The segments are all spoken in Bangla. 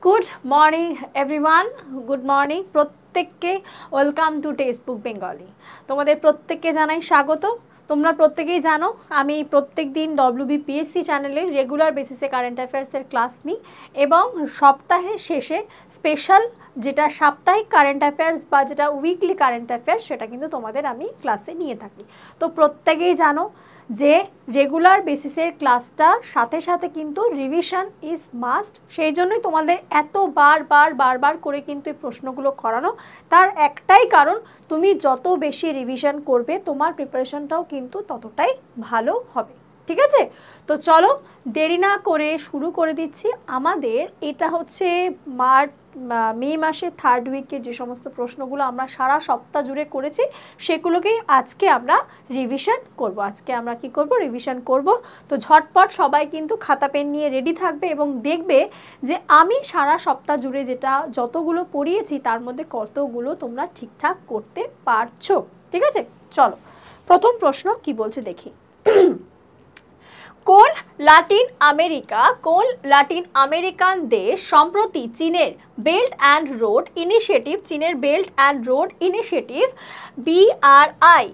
Good morning everyone, good morning প্রত্যেককে। Welcome to textbook Bengali. তোমাদের প্রত্যেককে জানাই স্বাগত। তোমরা প্রত্যেকেই জানো আমি প্রত্যেক দিন WBPSC চ্যানেলে রেগুলার বেসিসে কারেন্ট অ্যাফেয়ার্সের ক্লাস নিই এবং সপ্তাহের শেষে স্পেশাল যেটা সাপ্তাহিক কারেন্ট অ্যাফেয়ার্স বা যেটা উইকলি কারেন্ট অ্যাফেয়ার্স সেটা কিন্তু তোমাদের আমি ক্লাসে নিয়ে থাকি। তো প্রত্যেকেই জানো যে রেগুলার বেসিসের ক্লাসটার সাথে সাথে কিন্তু রিভিশন ইজ মাস্ট। সেই জন্যই তোমাদের এত বারবার করে কিন্তু এই প্রশ্নগুলো করানো। তার একটাই কারণ, তুমি যত বেশি রিভিশন করবে তোমার প্রিপারেশনটাও কিন্তু ততটাই ভালো হবে। ঠিক আছে, তো চলো দেরি না করে শুরু করে দিচ্ছি। আমাদের এটা হচ্ছে মে মাসের থার্ড উইকের যে সমস্ত প্রশ্নগুলো আমরা সারা সপ্তাহ জুড়ে করেছি সেগুলোকেই আজকে আমরা রিভিশন করব। আজকে আমরা কি করব? রিভিশন করব। তো ঝটপট সবাই কিন্তু খাতা পেন নিয়ে রেডি থাকবে এবং দেখবে যে আমি সারা সপ্তাহ জুড়ে যতগুলো পড়িয়েছি তার মধ্যে কতগুলো তোমরা ঠিকঠাক করতে পারছো। ঠিক আছে, চলো প্রথম প্রশ্ন কি বলছে দেখি। কোন লাতিন আমেরিকান দেশ সম্প্রতি চীনের belt and road initiative BRI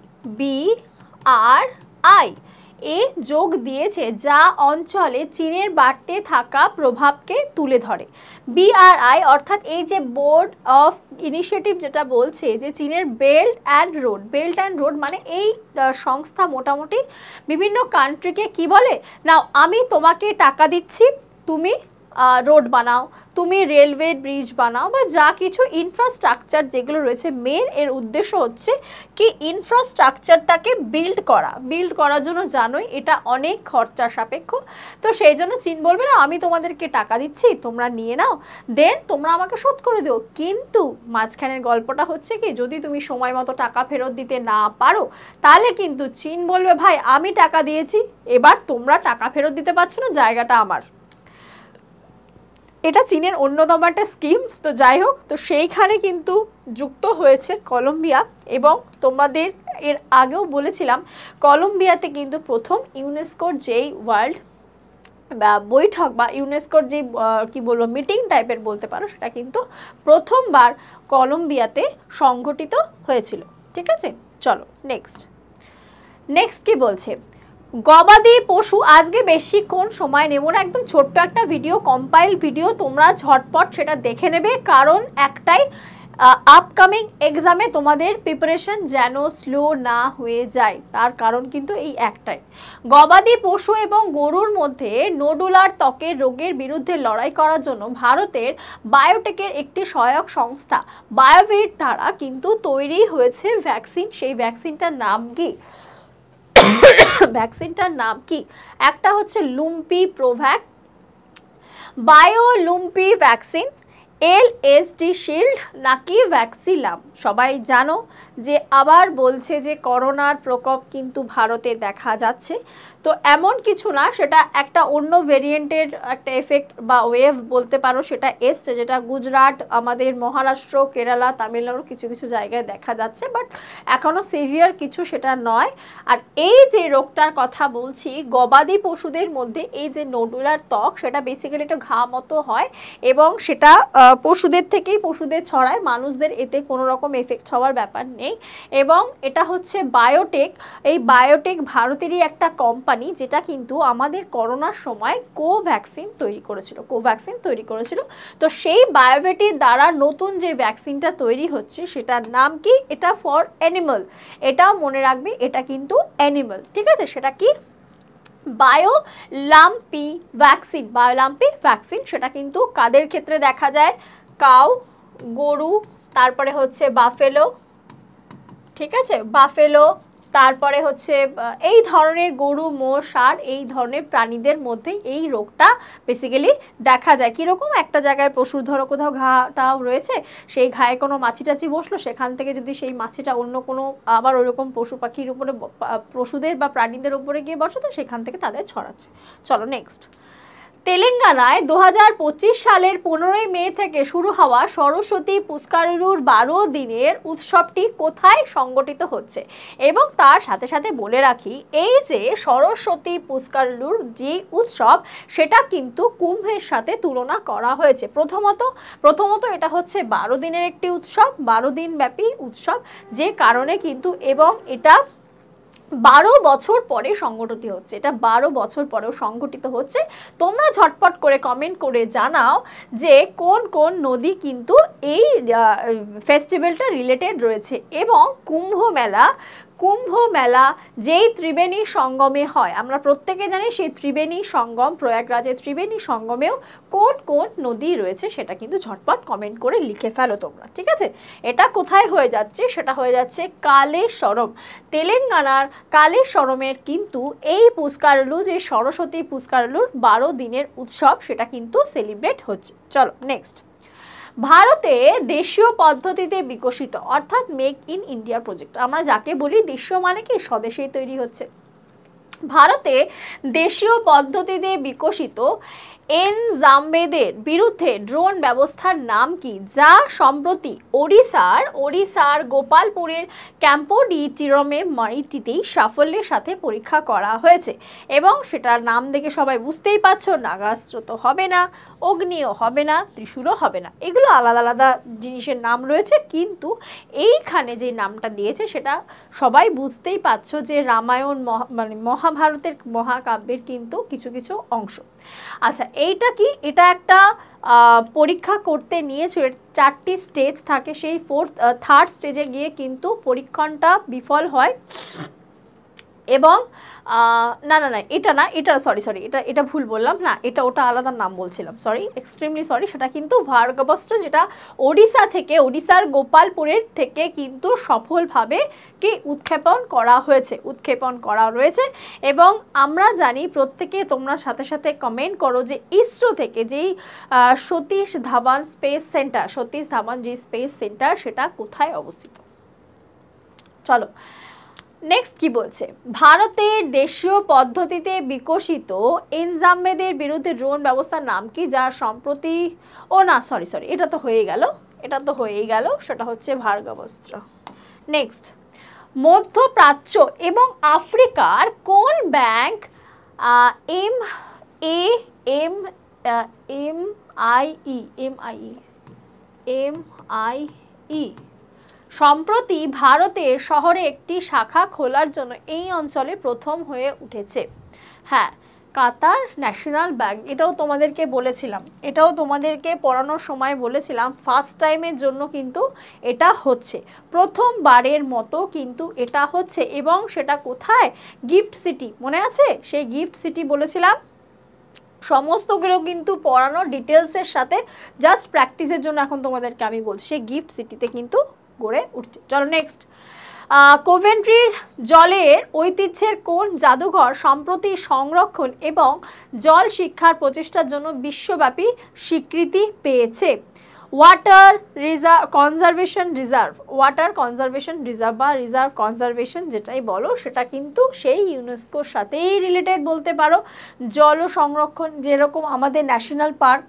এ যোগ দিয়েছে, যা অঞ্চলে চীনের বাড়তে থাকা প্রভাবকে তুলে ধরে? BRI অর্থাৎ এই যে বোর্ড অফ ইনিশিয়েটিভ যেটা বলছে যে চীনের বেল্ট অ্যান্ড রোড মানে এই সংস্থা মোটামুটি বিভিন্ন কান্ট্রিকে কি বলে, নাও আমি তোমাকে টাকা দিচ্ছি, তুমি রোড বানাও, তুমি রেলওয়ে ব্রিজ বানাও বা যা কিছু ইনফ্রাস্ট্রাকচার যেগুলো রয়েছে। মেন এর উদ্দেশ্য হচ্ছে কি ইনফ্রাস্ট্রাকচারটাকে বিল্ড করার জন্য জানোই এটা অনেক খরচা সাপেক্ষ। তো সেই জন্য চীন বলবে না আমি তোমাদেরকে টাকা দিচ্ছি, তোমরা নিয়ে নাও, দেন তোমরা আমাকে শোধ করে দিও। কিন্তু মাঝখানের গল্পটা হচ্ছে কি, যদি তুমি সময় মতো টাকা ফেরত দিতে না পারো তাহলে কিন্তু চীন বলবে ভাই আমি টাকা দিয়েছি, এবার তোমরা টাকা ফেরত দিতে পারছো না, জায়গাটা আমার। এটা চীনের অন্যতম একটা স্কিম। তো যাই হোক, তো সেইখানে কিন্তু যুক্ত হয়েছে কলম্বিয়া এবং তোমাদের এর আগেও বলেছিলাম কলম্বিয়াতে কিন্তু প্রথম ইউনেস্কোর যেই ওয়ার্ল্ড বৈঠক বা ইউনেস্কোর যে কি বলবো মিটিং টাইপের বলতে পারো, সেটা কিন্তু প্রথমবার কলম্বিয়াতে সংগঠিত হয়েছিল। ঠিক আছে, চলো নেক্সট কি বলছে। গবাদি পশু, আজকে বেশিক্ষণ সময় নেব না, একদম ছোট্ট একটা ভিডিও, কম্পাইল ভিডিও, তোমরা ঝটপট সেটা দেখে নেবে। কারণ একটাই, আপকামিং এক্সামে তোমাদের প্রিপারেশন যেন স্লো না হয়ে যায়, তার কারণ কিন্তু এই একটাই। গবাদি পশু এবং গরুর মধ্যে নোডুলার ত্বকের রোগের বিরুদ্ধে লড়াই করার জন্য ভারতের বায়োটেকের একটি সহায়ক সংস্থা বায়োভিট দ্বারা কিন্তু তৈরি হয়েছে ভ্যাকসিন। সেই ভ্যাকসিনটার নাম কি? একটা হচ্ছে লুম্পি প্রোভ্যাক, বায়োলুম্পি ভ্যাকসিন, LSD শিল্ড নাকি ভ্যাক্সিলাম। সবাই জানো যে আবার বলছে যে করোনার প্রকোপ কিন্তু ভারতে দেখা যাচ্ছে। তো এমন কিছু না, সেটা একটা অন্য ভেরিয়েন্টের একটা এফেক্ট বা ওয়েভ বলতে পারো, সেটা এসছে, যেটা গুজরাট, আমাদের মহারাষ্ট্র, কেরালা, তামিলনাড়ু কিছু জায়গায় দেখা যাচ্ছে, বাট এখনও সিভিয়ার কিছু সেটা নয়। আর এই যে রোগটার কথা বলছি, গবাদি পশুদের মধ্যে এই যে নোডুলার ত্বক, সেটা বেসিক্যালি একটা ঘা মতো হয় এবং সেটা পশুদের থেকেই পশুদের ছড়ায়, মানুষদের এতে কোনো রকম এফেক্ট হওয়ার ব্যাপার নেই। এবং এটা হচ্ছে বায়োটেক। এই বায়োটেক ভারতেরই একটা কোম্পানি, যেটা কিন্তু আমাদের করোনার সময় কোভ্যাক্সিন তৈরি করেছিল। তো সেই বায়োভেটির দ্বারা নতুন যে ভ্যাকসিনটা তৈরি হচ্ছে সেটার নাম কি? এটা ফর অ্যানিমাল, এটাও মনে রাখবি, এটা কিন্তু অ্যানিমাল। ঠিক আছে, সেটা কি? বায়োলাম্পি ভ্যাকসিন। সেটা কিন্তু কাদের ক্ষেত্রে দেখা যায়? কাউ, গরু, তারপরে হচ্ছে বাফেলো। ঠিক আছে, বাফেলো, তারপরে হচ্ছে এই ধরনের গরু, মোষ, ষাঁড়, এই ধরনের প্রাণীদের মধ্যে এই রোগটা বেসিক্যালি দেখা যায়। কীরকম? একটা জায়গায় পশুর ধরো কোথাও ঘাটাও রয়েছে, সেই ঘায়ে কোনো মাছি টাছি বসলো, সেখান থেকে যদি সেই মাছিটা অন্য কোনো আবার ওইরকম পশু পাখির উপরে, পশুদের বা প্রাণীদের উপরে গিয়ে বসে, তো সেখান থেকে তাদের ছড়াচ্ছে। চলো নেক্সট। তেলেঙ্গানায় 2025 সালের 15ই মে থেকে শুরু হওয়া সরস্বতী পুষ্কারুর 12 দিনের উৎসবটি কোথায় সংগঠিত হচ্ছে, এবং তার সাথে সাথে বলে রাখি এই যে সরস্বতী পুষ্কারুর যে উৎসব সেটা কিন্তু কুম্ভের সাথে তুলনা করা হয়েছে। প্রথমত এটা হচ্ছে 12 দিনের একটি উৎসব, 12 দিন ব্যাপী উৎসব, যে কারণে কিন্তু এবং এটা 12 বছর পরে সংগঠিত হচ্ছে, এটা 12 বছর পরেও সংগঠিত হচ্ছে। তোমরা ঝটপট করে কমেন্ট করে জানাও যে কোন কোন নদী কিন্তু এই ফেস্টিভ্যালটা রিলেটেড রয়েছে। এবং কুম্ভ মেলা যেই ত্রিবেণী সঙ্গমে হয়, আমরা প্রত্যেকে জানি সেই ত্রিবেণী সঙ্গম, প্রয়াগরাজের ত্রিবেণী সঙ্গমেও কোন কোন নদী রয়েছে সেটা কিন্তু ঝটপট কমেন্ট করে লিখে ফেলো তোমরা, ঠিক আছে। এটা কোথায় হয়ে যাচ্ছে, সেটা হয়ে যাচ্ছে কালেশ্বরম, তেলেঙ্গানার কালেশ্বরমের কিন্তু এই পুষ্কারলু, যে সরস্বতী পুষ্কারলুর 12 দিনের উৎসব, সেটা কিন্তু সেলিব্রেট হচ্ছে। চলো নেক্সট। ভারতে দেশীয় পদ্ধতিতে বিকশিত অর্থাৎ মেক ইন ইন্ডিয়া প্রজেক্ট, আমরা যাকে বলি দেশীয় মানে কি স্বদেশেই তৈরি হচ্ছে, ভারতে দেশীয় পদ্ধতিতে বিকশিত এনজাম্বেদের বিরুদ্ধে ড্রোন ব্যবস্থার নাম কি, যা সম্প্রতি ওড়িশার গোপালপুরের ক্যাম্পোডি টিরমে মারিটিতেই সাফল্যের সাথে পরীক্ষা করা হয়েছে। এবং সেটার নাম দেখে সবাই বুঝতেই পারছো, নাগাস্ত্র তো হবে না, অগ্নিও হবে না, ত্রিশূলও হবে না, এগুলো আলাদা আলাদা জিনিসের নাম রয়েছে, কিন্তু এইখানে যে নামটা দিয়েছে সেটা সবাই বুঝতেই পারছো যে রামায়ণ মানে মহাভারতের মহাকাব্যের কিন্তু কিছু কিছু অংশ। আচ্ছা, এইটা কি, এটা একটা পরীক্ষা করতে নিয়েছিল, 4টি স্টেজ থাকে, সেই থার্ড স্টেজে গিয়ে কিন্তু পরীক্ষণটা বিফল হয়। এবং না না না এটা না, এটা সরি এটা ভুল বললাম, না এটা ওটা আলাদা নাম বলছিলাম, সরি, এক্সট্রিমলি সরি। সেটা কিন্তু ভার্গবস্ত্র, যেটা ওড়িশার গোপালপুরের থেকে কিন্তু সফলভাবে কি উৎক্ষেপণ করা রয়েছে। এবং আমরা জানি প্রত্যেকে, তোমরা সাথে সাথে কমেন্ট করো যে ইসরো থেকে যেই সতীশ ধাওয়ান যে স্পেস সেন্টার সেটা কোথায় অবস্থিত। চলো নেক্সট কি বলছে, ভারতের দেশীয় পদ্ধতিতে বিকশিত এনজাম্বেদের বিরুদ্ধে ড্রোন ব্যবস্থার নাম কি, যা সম্প্রতি এটা তো হয়েই গেল, সেটা হচ্ছে ভার্গবস্ত্র। নেক্সট, মধ্যপ্রাচ্য এবং আফ্রিকার কোন ব্যাংক এমআইই সম্প্রতি ভারতের শহরে একটি শাখা খোলার জন্য এই অঞ্চলে প্রথম হয়ে উঠেছে। হ্যাঁ, কাতার ন্যাশনাল ব্যাংক, এটাও তোমাদেরকে পড়ানোর সময় বলেছিলাম, ফার্স্ট টাইমের জন্য কিন্তু এটা হচ্ছে, প্রথমবারের মতো কিন্তু এটা হচ্ছে। এবং সেটা কোথায়, গিফট সিটি, মনে আছে সেই গিফট সিটি বলেছিলাম। সমস্তগুলো কিন্তু পড়ানোর ডিটেলসের সাথে জাস্ট প্র্যাকটিসের জন্য এখন তোমাদেরকে আমি বলছি, সেই গিফট সিটিতে কিন্তু গড়ে উঠছে। চলো নেক্সট, কোভেন্ট্রির জলের ঐতিহ্যের কোন জাদুঘর সম্প্রতি সংরক্ষণ এবং জল শিক্ষার প্রচেষ্টার জন্য বিশ্বব্যাপী স্বীকৃতি পেয়েছে? ওয়াটার কনজারভেশন রিজার্ভ বা রিজার্ভ কনজারভেশন যেটাই বলো, সেটা কিন্তু সেই ইউনেস্কোর সাথেই রিলেটেড বলতে পারো। জল সংরক্ষণ, যেরকম আমাদের ন্যাশনাল পার্ক,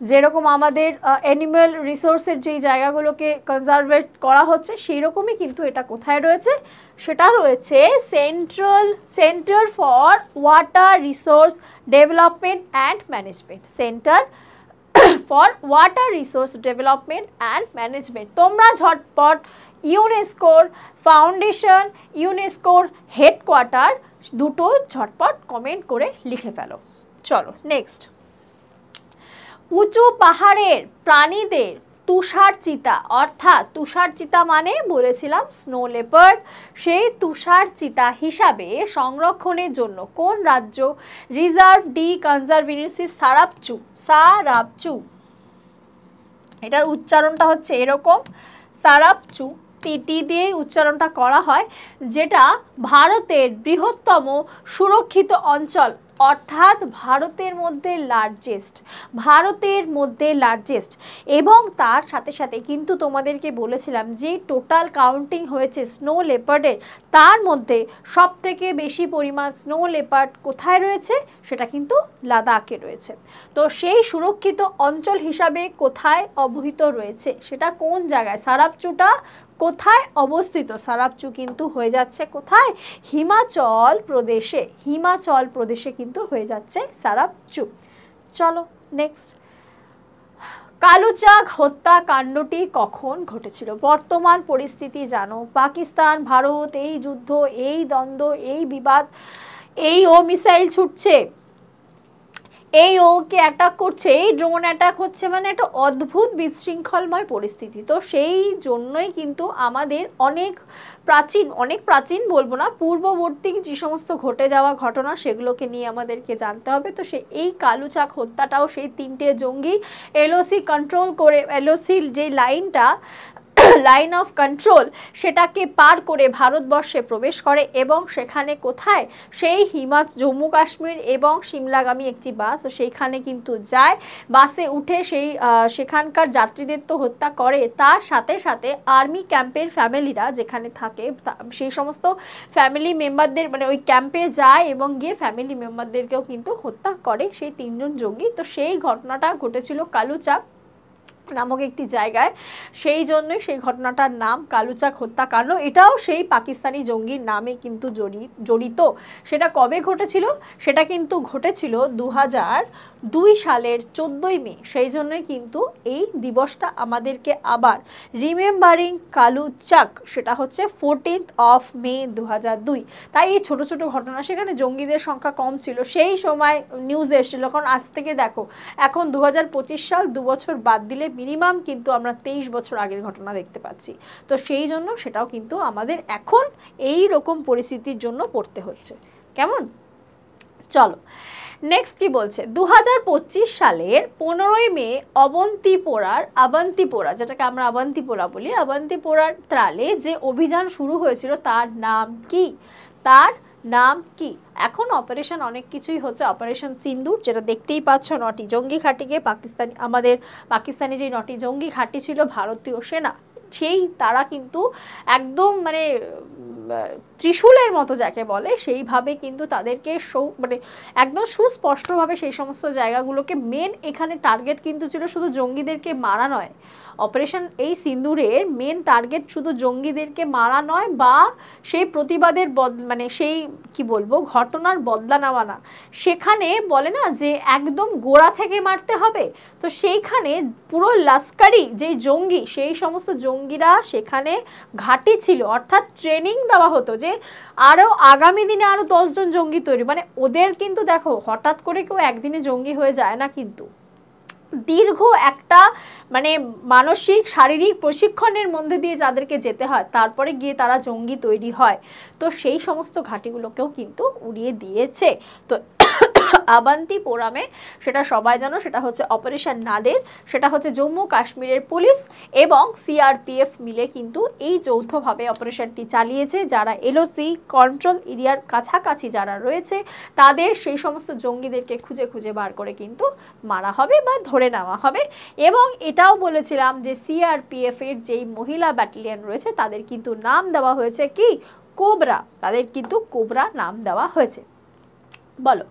যেরকম আমাদের অ্যানিম্যাল রিসোর্সের যেই জায়গাগুলোকে কনজারভেট করা হচ্ছে, সেই রকমই কিন্তু এটা কোথায় রয়েছে, সেটা রয়েছে centre for water resource development and management, for water resource development and management. তোমরা ঝটপট ইউনেস্কোর ফাউন্ডেশন, ইউনেস্কোর হেডকোয়ার্টার দুটো ঝটপট কমেন্ট করে লিখে ফেলো। চলো নেক্সট, উঁচু পাহাড়ের প্রাণীদের তুষার চিতা, অর্থাৎ তুষার চিতা মানে বলেছিলাম স্নো লেপার্ড, সেই তুষার চিতা হিসাবে সংরক্ষণের জন্য কোন রাজ্য রিজার্ভ ডি কনজারভেন্সি সারাপচু, এটার উচ্চারণটা হচ্ছে এরকম, সারাপচু, টি দিয়ে উচ্চারণটা করা হয়, যেটা ভারতের বৃহত্তম সুরক্ষিত অর্থাৎ ভারতের মধ্যে লার্জেস্ট এবং তার সাথে সাথে কিন্তু তোমাদেরকে বলেছিলাম যে টোটাল কাউন্টিং হয়েছে স্নো লেপার্ডের, তার মধ্যে সবথেকে বেশি পরিমাণ স্নো লেপার্ড কোথায় রয়েছে, সেটা কিন্তু লাদাখে রয়েছে। তো সেই সুরক্ষিত অঞ্চল হিসাবে কোথায় অবহিত রয়েছে, সেটা কোন জায়গায়, সারাপচুটা কোথায় অবস্থিত, সারাপচু কিন্তু হয়ে যাচ্ছে কোথায়, হিমাচল প্রদেশে কিন্তু হয়ে যাচ্ছে সারাপচু। চলো নেক্সট, কালুচাক হত্যাকাণ্ডটি কখন ঘটেছিল? বর্তমান পরিস্থিতি জানো, পাকিস্তান ভারত এই যুদ্ধ, এই দ্বন্দ্ব, এই বিবাদ, এই ও মিসাইল ছুটছে, এই ওকে অ্যাটাক করছে, এই ড্রোন অ্যাটাক হচ্ছে, মানে একটা অদ্ভুত বিশৃঙ্খলময় পরিস্থিতি। তো সেই জন্যই কিন্তু আমাদের অনেক প্রাচীন বলবো না, পূর্ববর্তী যে সমস্ত ঘটে যাওয়া ঘটনা সেগুলোকে নিয়ে আমাদেরকে জানতে হবে। তো এই কালুচাক হত্যাটাও সেই 3টে জঙ্গি এলওসি কন্ট্রোল করে, এলওসির যে লাইন অফ কন্ট্রোল সেটাকে পার করে ভারতবর্ষে প্রবেশ করে এবং সেখানে কোথায়, সেই জম্মু কাশ্মীর এবং সিমলাগামী একটি বাস, সেইখানে কিন্তু যায়, বাসে উঠে সেখানকার যাত্রীদের তো হত্যা করে, তার সাথে সাথে আর্মি ক্যাম্পের ফ্যামিলিরা যেখানে থাকে সেই সমস্ত ফ্যামিলি মেম্বারদের, মানে ওই ক্যাম্পে যায় এবং গিয়ে ফ্যামিলি মেম্বারদেরকেও কিন্তু হত্যা করে সেই 3জন জঙ্গি। তো সেই ঘটনাটা ঘটেছিল কালুচাক নামক একটি জায়গায়, সেই জন্যই সেই ঘটনাটার নাম কালুচাক হত্যাকাণ্ড। এটাও সেই পাকিস্তানি জঙ্গির নামে কিন্তু জড়িত। সেটা কবে ঘটেছিল? সেটা কিন্তু ঘটেছিল 2002 সালের 14ই মে। সেই জন্যই কিন্তু এই দিবসটা আমাদেরকে আবার রিমেম্বারিং কালুচাক, সেটা হচ্ছে 14th of May 2002। তাই এই ছোট ছোট ঘটনা, সেখানে জঙ্গিদের সংখ্যা কম ছিল সেই সময় নিউজে এসেছিল, কারণ আজ থেকে দেখো এখন 2025 সাল, 2 বছর বাদ দিলে মিনিমাম কিন্তু আমরা 23 বছর আগের ঘটনা দেখতে পাচ্ছি। তো সেই জন্য সেটাও কিন্তু আমাদের এখন এই রকম পরিস্থিতির জন্য পড়তে হচ্ছে। কেমন? চলো নেক্সট কি বলছে, 2025 সালের 15ই মে অবন্তিপোরা, যেটাকে আমরা অবন্তিপোরা বলি, অবন্তিপোরার ত্রালে যে অভিযান শুরু হয়েছিল তার নাম কি? এখন অপারেশন অনেক কিছুই হচ্ছে, অপারেশন সিন্দুর, যেটা দেখতেই পাচ্ছ 9টি জঙ্গি ঘাঁটিকে পাকিস্তানি যে 9টি জঙ্গি ঘাঁটি ছিল ভারতীয় সেনা, তারা কিন্তু একদম মানে ত্রিশূলের মতো যাকে বলে সেইভাবে কিন্তু তাদেরকে মানে একদম সুস্পষ্টভাবে সেই সমস্ত জায়গাগুলোকে, মেন এখানে টার্গেট কিন্তু ছিল শুধু জঙ্গিদেরকে মারা নয়, অপারেশন এই সিন্দুরের মেন টার্গেট শুধু জঙ্গিদেরকে মারা নয় বা সেই প্রতিবাদের মানে সেই কি বলবো ঘটনার বদলা নেওয়া না, সেখানে বলে না যে একদম গোড়া থেকে মারতে হবে। তো সেইখানে পুরো লস্করি যেই জঙ্গি, সেই সমস্ত জঙ্গিরা সেখানে ঘাঁটি ছিল, অর্থাৎ ট্রেনিং দেওয়া হতো যে আরও আগামী দিনে আরও 10 জন জঙ্গি তৈরি, মানে ওদের কিন্তু দেখো হঠাৎ করে কেউ একদিনে জঙ্গি হয়ে যায় না, কিন্তু দীর্ঘ একটা মানে মানসিক শারীরিক প্রশিক্ষণের মধ্যে দিয়ে যাদেরকে যেতে হয়, তারপরে গিয়ে তারা জঙ্গি তৈরি হয়। তো সেই সমস্ত ঘাঁটিগুলোকেও কিন্তু উড়িয়ে দিয়েছে। তো অবন্তিপোরামে, সেটা সবাই জানো, সেটা হচ্ছে অপারেশন নাদের, সেটা হচ্ছে জম্মু কাশ্মীরের পুলিশ এবং সিআরপিএফ মিলে কিন্তু এই যৌথভাবে অপারেশনটি চালিয়েছে। যারা এলওসি কন্ট্রোল এরিয়ার কাছাকাছি যারা রয়েছে তাদের সেই সমস্ত জঙ্গিদেরকে খুঁজে খুঁজে বার করে কিন্তু মারা হবে বা ধরে নেওয়া হবে। এবং এটাও বলেছিলাম যে সিআরপিএফ এর যেই মহিলা ব্যাটালিয়ন রয়েছে তাদের কিন্তু নাম দেওয়া হয়েছে কি? কোবরা, তাদের কিন্তু কোবরা নাম দেওয়া হয়েছে। বলো,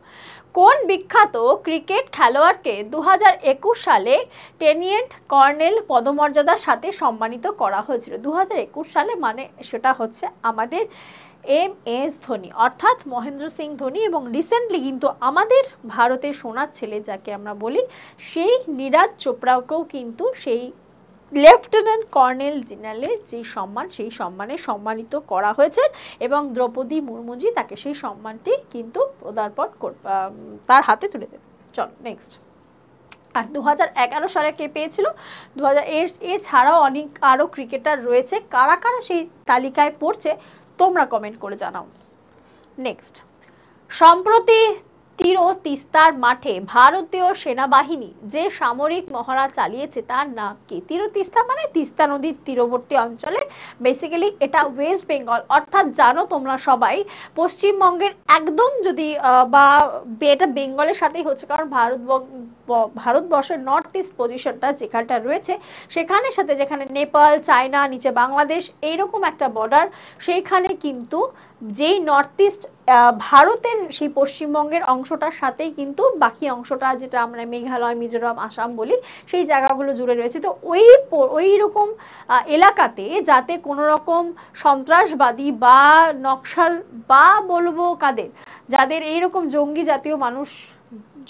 কোন বিখ্যাত ক্রিকেট খেলোয়াড়কে 2021 সালে টেনিয়েন্ট কর্নেল পদমর্যাদার সাথে সম্মানিত করা হয়েছিল? 2021 সালে, মানে সেটা হচ্ছে আমাদের MS ধোনি, অর্থাৎ মহেন্দ্র সিং ধোনি। এবং রিসেন্টলি কিন্তু আমাদের ভারতের সোনার ছেলে যাকে আমরা বলি, সেই নীরাজ চোপড়াকেও কিন্তু সেই লেফটেন্যান্ট কর্নেল জেনারেলের যে সম্মান, সেই সম্মানে সম্মানিত করা হয়েছে এবং দ্রৌপদী মুর্মুজি তাকে সেই সম্মানটি কিন্তু পদার্পণ তার হাতে তুলে দেবে। চলো নেক্সট। আর 2011 সালে কে পেয়েছিল? এছাড়াও অনেক আরও ক্রিকেটার রয়েছে, কারা কারা সেই তালিকায় পড়ছে তোমরা কমেন্ট করে জানাও। নেক্সট, সম্প্রতি তিস্তার মাঠে ভারতীয় সেনাবাহিনী যে সামরিক মহড়া চালিয়েছে তার নাম কি? তিস্তা মানে তিস্তা নদীর তীরবর্তী অঞ্চলে, বেসিক্যালি এটা ওয়েস্ট বেঙ্গল। অর্থাৎ জানো তোমরা সবাই পশ্চিমবঙ্গের একদম যদি বা এটা বেঙ্গলের সাথেই হচ্ছে, কারণ ভারতবর্ষের নর্থ ইস্ট পজিশনটা যেখানটা রয়েছে সেখানের সাথে, যেখানে নেপাল, চায়না, নিচে বাংলাদেশ, এইরকম একটা বর্ডার, সেইখানে কিন্তু যেই নর্থ ইস্ট ভারতের সেই পশ্চিমবঙ্গের অংশটার সাথেই কিন্তু বাকি অংশটা, যেটা আমরা মেঘালয়, মিজোরাম, আসাম বলি, সেই জায়গাগুলো জুড়ে রয়েছে। তো ওই রকম এলাকাতে যাতে কোনো রকম সন্ত্রাসবাদী বা নকশাল বা বলবো যাদের এইরকম জঙ্গি জাতীয় মানুষ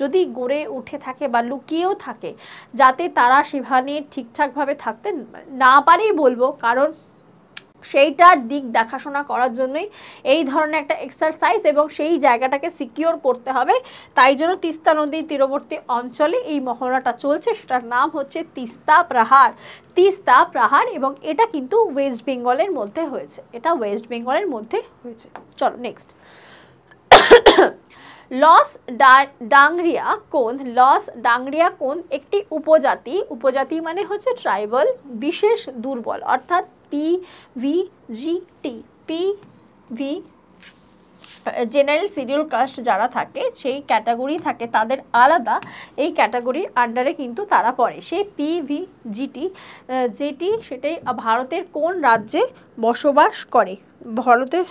যদি গড়ে উঠে থাকে বা লুকিয়েও থাকে, যাতে তারা সেখানে ঠিকঠাকভাবে থাকতে না পারেই বলবো, কারণ সেইটার দিক দেখাশোনা করার জন্যই এই ধরনের একটা এক্সারসাইজ, এবং সেই জায়গাটাকে সিকিওর করতে হবে। তাই জন্য তিস্তা নদীর তীরবর্তী অঞ্চলে এই মহড়াটা চলছে, সেটার নাম হচ্ছে তিস্তা প্রহার, এবং এটা কিন্তু ওয়েস্ট বেঙ্গলের মধ্যে হয়েছে, চলো নেক্সট। লস ডাংরিয়া কোন একটি উপজাতি মানে হচ্ছে ট্রাইবাল, বিশেষ দুর্বল, অর্থাৎ PVGT, জেনারেল শিডিউল কাস্ট যারা থাকে, সেই ক্যাটাগরি থাকে তাদের আলাদা, এই ক্যাটাগরির আন্ডারে কিন্তু তারা পড়ে। সেই PVGT যেটি, সেটাই ভারতের কোন রাজ্যে বসবাস করে? ভারতের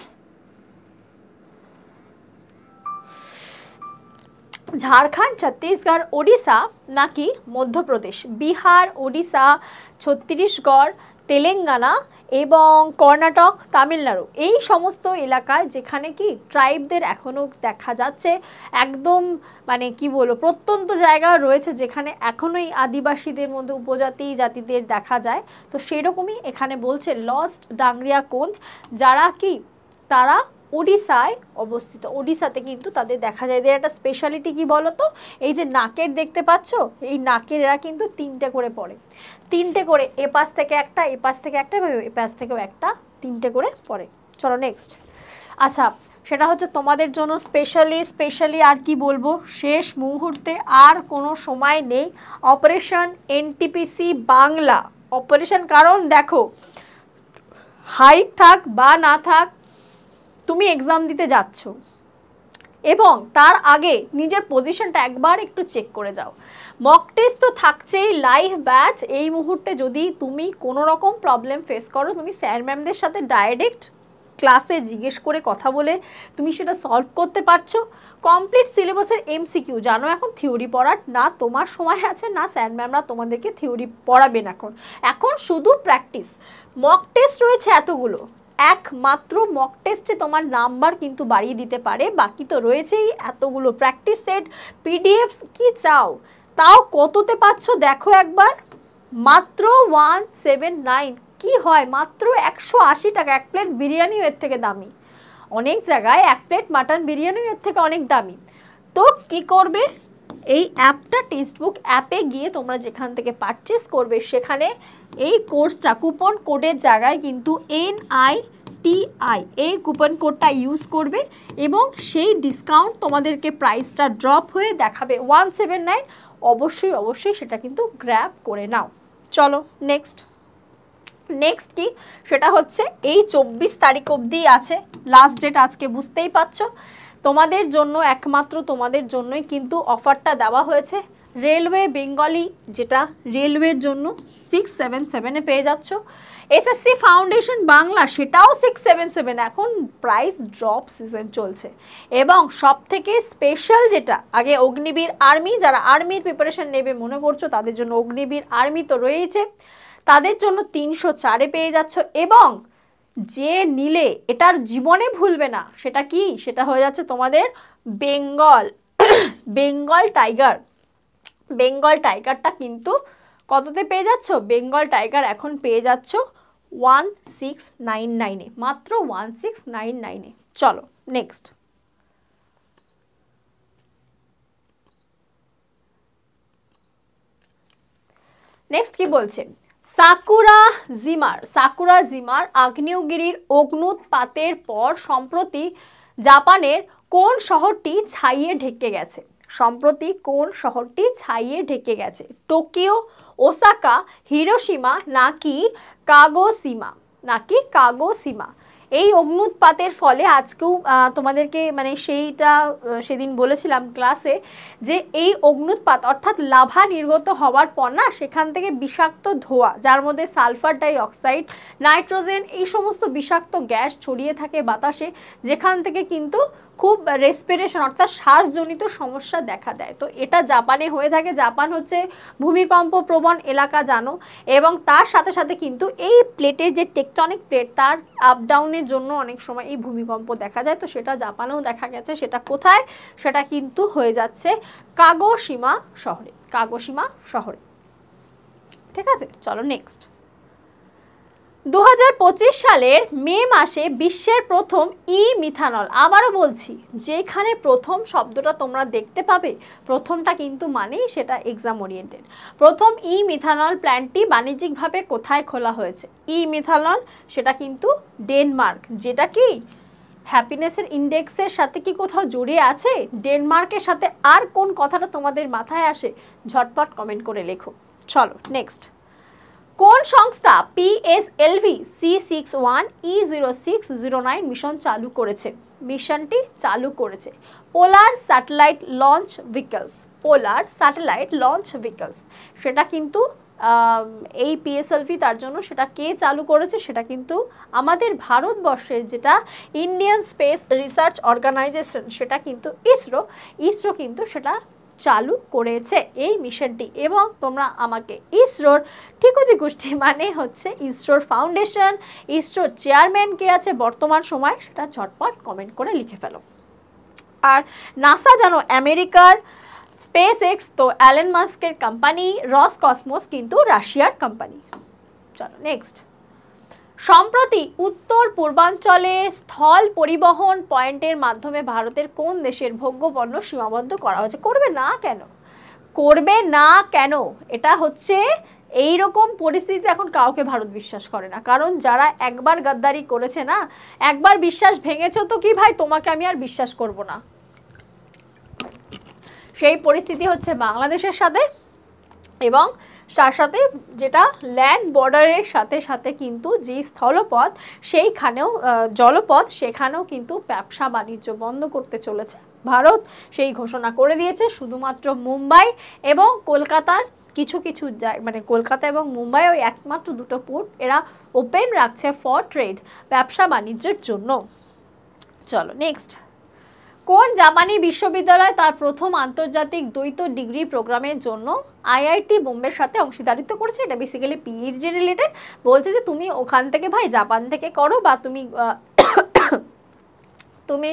ঝাড়খণ্ড, ছত্তিশগড়, ওড়িশা নাকি মধ্যপ্রদেশ? বিহার, ওড়িশা, ছত্তিশগড়, তেলেঙ্গানা এবং কর্ণাটক, তামিলনাড়ু, এই সমস্ত এলাকায় যেখানে কি ট্রাইবদের এখনও দেখা যাচ্ছে, একদম মানে কি বলবো, প্রত্যন্ত জায়গা রয়েছে যেখানে এখনো এই আদিবাসীদের মধ্যে উপজাতি জাতিদের দেখা যায়। তো সেরকমই এখানে বলছে লস্ট ডাংরিয়া কোন, যারা কি তারা ওড়িশায় অবস্থিত, ওড়িশাতে কিন্তু তাদের দেখা যায়। এদের একটা স্পেশালিটি কি বলতো, এই যে নাকের দেখতে পাচ্ছ, এই নাকের এরা কিন্তু তিনটে করে পড়ে, এপাশ থেকে একটা, এপাশ থেকে একটা, এপাশ থেকেও একটা, তিনটে করে পড়ে। চলো নেক্সট। আচ্ছা, সেটা হচ্ছে তোমাদের জন্য স্পেশালি আর কি বলবো, শেষ মুহূর্তে আর কোনো সময় নেই, অপারেশন NTPC বাংলা অপারেশন। কারণ দেখো, হাইক থাক বা না থাক, তুমি এক্সাম দিতে যাচ্ছ এবং তার আগে নিজের পজিশনটা একবার একটু চেক করে যাও। মক টেস্ট তো থাকছেই, লাইভ ব্যাচ। এই মুহূর্তে যদি তুমি কোনো রকম প্রবলেম ফেস করো, তুমি স্যার ম্যামদের সাথে ডাইরেক্ট ক্লাসে জিজ্ঞেস করে কথা বলে তুমি সেটা সলভ করতে পারছো। কমপ্লিট সিলেবাসের MCQ জানো, এখন থিওরি পড়ার না তোমার সময় আছে, না স্যার ম্যামরা তোমাদেরকে থিওরি পড়াবেন। এখন শুধু প্র্যাকটিস। মক টেস্ট রয়েছে এতগুলো, একমাত্র মক টেস্টে তোমার নাম্বার কিন্তু বাড়িয়ে দিতে পারে, বাকি তো রয়েছেই এতগুলো প্র্যাকটিস সেট, PDF, কি চাও। তাও কততে পাচ্ছ দেখো একবার, মাত্র 179। কি হয়, মাত্র 180 টাকা। এক প্লেট বিরিয়ানিও এর থেকে দামি, অনেক জায়গায় এক প্লেট মাটন বিরিয়ানিও এর থেকে অনেক দামি। তো কি করবে, এই অ্যাপটা টেক্সটবুক অ্যাপে গিয়ে তোমরা যেখান থেকে পারচেস করবে, সেখানে এই কোর্সটা কুপন কোডের জায়গায় কিন্তু NITI এই কুপন কোডটা ইউজ করবে, এবং সেই ডিসকাউন্ট তোমাদেরকে প্রাইসটা ড্রপ হয়ে দেখাবে 179। অবশ্যই সেটা কিন্তু গ্র্যাব করে নাও। চলো নেক্সট কি, সেটা হচ্ছে এই 24 তারিখ অবধি আছে লাস্ট ডেট, আজকে বুঝতেই পারছো। তোমাদের জন্য, একমাত্র তোমাদের জন্যই কিন্তু অফারটা দেওয়া হয়েছে। রেলওয়ে বেঙ্গলি, যেটা রেলওয়ের জন্য 677-এ পেয়ে যাচ্ছ। SSC ফাউন্ডেশন বাংলা, সেটাও 677। এখন প্রাইস ড্রপ সিজন চলছে। এবং সব থেকে স্পেশাল যেটা, আগে অগ্নিবীর আর্মি, যারা আর্মির প্রিপারেশন নেবে মনে করছো, তাদের জন্য অগ্নিবীর আর্মি তো রয়েছে, তাদের জন্য 304-এ পেয়ে যাচ্ছ। এবং যে নিলে এটার জীবনে ভুলবে না, সেটা কি, সেটা হয়ে যাচ্ছে তোমাদের বেঙ্গল টাইগারটা কিন্তু কততে পেয়ে যাচ্ছ, বেঙ্গল টাইগার এখন পেয়ে যাচ্ছ 1699-এ, মাত্র 1699-এ। চলো নেক্সট কি বলছে, সাকুরা জিমার আগ্নেয়গিরির অগ্নুৎপাতের পর সম্প্রতি জাপানের কোন শহরটি ছাইয়ে ঢেকে গেছে? সম্প্রতি কোন শহরটি ছাইয়ে ঢেকে গেছে? টোকিও, ওসাকা, হিরোশিমা নাকি কাগোশিমা? এই অগ্নুৎপাতের ফলে আজকেও তোমাদেরকে মানে সেদিন বলেছিলাম ক্লাসে যে এই অগ্নুৎপাত অর্থাৎ লাভা নির্গত হওয়ার পর না সেখান থেকে বিষাক্ত ধোঁয়া, যার মধ্যে সালফার ডাই অক্সাইড, নাইট্রোজেন, এই সমস্ত বিষাক্ত গ্যাস ছড়িয়ে থাকে বাতাসে, যেখান থেকে কিন্তু খুব রেসপিরেশন অর্থাৎ শ্বাসজনিত সমস্যা দেখা দেয়। তো এটা জাপানে হয়ে থাকে। জাপান হচ্ছে ভূমিকম্প প্রবণ এলাকা জানো, এবং তার সাথে সাথে কিন্তু এই প্লেটের যে টেকটনিক প্লেট তার আপ ডাউনের জন্য অনেক সময় এই ভূমিকম্প দেখা যায়। তো সেটা জাপানেও দেখা গেছে। সেটা কোথায়? সেটা কিন্তু হয়ে যাচ্ছে কাগোশিমা শহরে। ঠিক আছে, চলো নেক্সট। 2025 সালের মে মাসে বিশ্বের প্রথম মিথানল, আবারও বলছি যেখানে প্রথম শব্দটা তোমরা দেখতে পাবে, প্রথমটা কিন্তু মানেই সেটা এক্সাম ওরিয়েন্টেড। প্রথম মিথানল প্ল্যান্টটি বাণিজ্যিকভাবে কোথায় খোলা হয়েছে? মিথানল সেটা কিন্তু ডেনমার্ক, যেটা কি হ্যাপিনেসের ইন্ডেক্সের সাথে কি কোথাও জড়িয়ে আছে? ডেনমার্কের সাথে আর কোন কথাটা তোমাদের মাথায় আসে? ঝটপট কমেন্ট করে লেখো। চলো নেক্সট। কোন সংস্থা PSLV C61E0609 মিশন চালু করেছে? মিশনটি চালু করেছে পোলার স্যাটেলাইট লঞ্চ ভেহিকলস। সেটা কিন্তু এই PSLV তার জন্য সেটা কে চালু করেছে? সেটা কিন্তু আমাদের ভারতবর্ষের যেটা ইন্ডিয়ান স্পেস রিসার্চ অর্গানাইজেশন, সেটা কিন্তু ইসরো কিন্তু সেটা চালু করেছে এই মিশনটি। এবং তোমরা আমাকে ইসরোর ঠিকুজি গোষ্ঠী মানে হচ্ছে ইসরোর ফাউন্ডেশন, ইসরোর চেয়ারম্যান কে আছে বর্তমান সময় সেটা ঝটপট কমেন্ট করে লিখে ফেলো। আর নাসা জানো আমেরিকার, স্পেস এক্স তো অ্যালেন মাস্কের কোম্পানি, রসকসমস কিন্তু রাশিয়ার কোম্পানি। চলো নেক্সট। সম্প্রতি উত্তর পূর্বাঞ্চলে স্থল পরিবহন পয়েন্টের মাধ্যমে ভারতের কোন দেশের ভোগ্য পণ্য সীমাবদ্ধ করা হয়েছে? করবে না কেন? এটা হচ্ছে এই রকম পরিস্থিতিতে এখন কাউকে ভারত বিশ্বাস করে না, কারণ যারা একবার গাদ্দারি করেছে না, একবার বিশ্বাস ভেঙেছো তো কি ভাই তোমাকে আমি আর বিশ্বাস করব না, সেই পরিস্থিতি হচ্ছে বাংলাদেশের সাথে। এবং তার সাথে যেটা ল্যান্ড বর্ডারের সাথে সাথে কিন্তু যে স্থলপথ সেইখানেও জলপথ, সেখানেও কিন্তু ব্যবসা বাণিজ্য বন্ধ করতে চলেছে ভারত, সেই ঘোষণা করে দিয়েছে। শুধুমাত্র মুম্বাই এবং কলকাতার কিছু মানে কলকাতা এবং মুম্বাই ওই একমাত্র দুটো পোর্ট এরা ওপেন রাখছে ফর ট্রেড, ব্যবসা বাণিজ্যের জন্য। চলো নেক্সট। কোন জাপানি বিশ্ববিদ্যালয় তার প্রথম আন্তর্জাতিক দ্বৈত ডিগ্রি প্রোগ্রামের জন্য IIT বোম্বের সাথে অংশীদারিত্ব করেছে? এটা বেসিক্যালি PhD রিলেটেড। বলছে যে তুমি ওখান থেকে ভাই জাপান থেকে করো, বা তুমি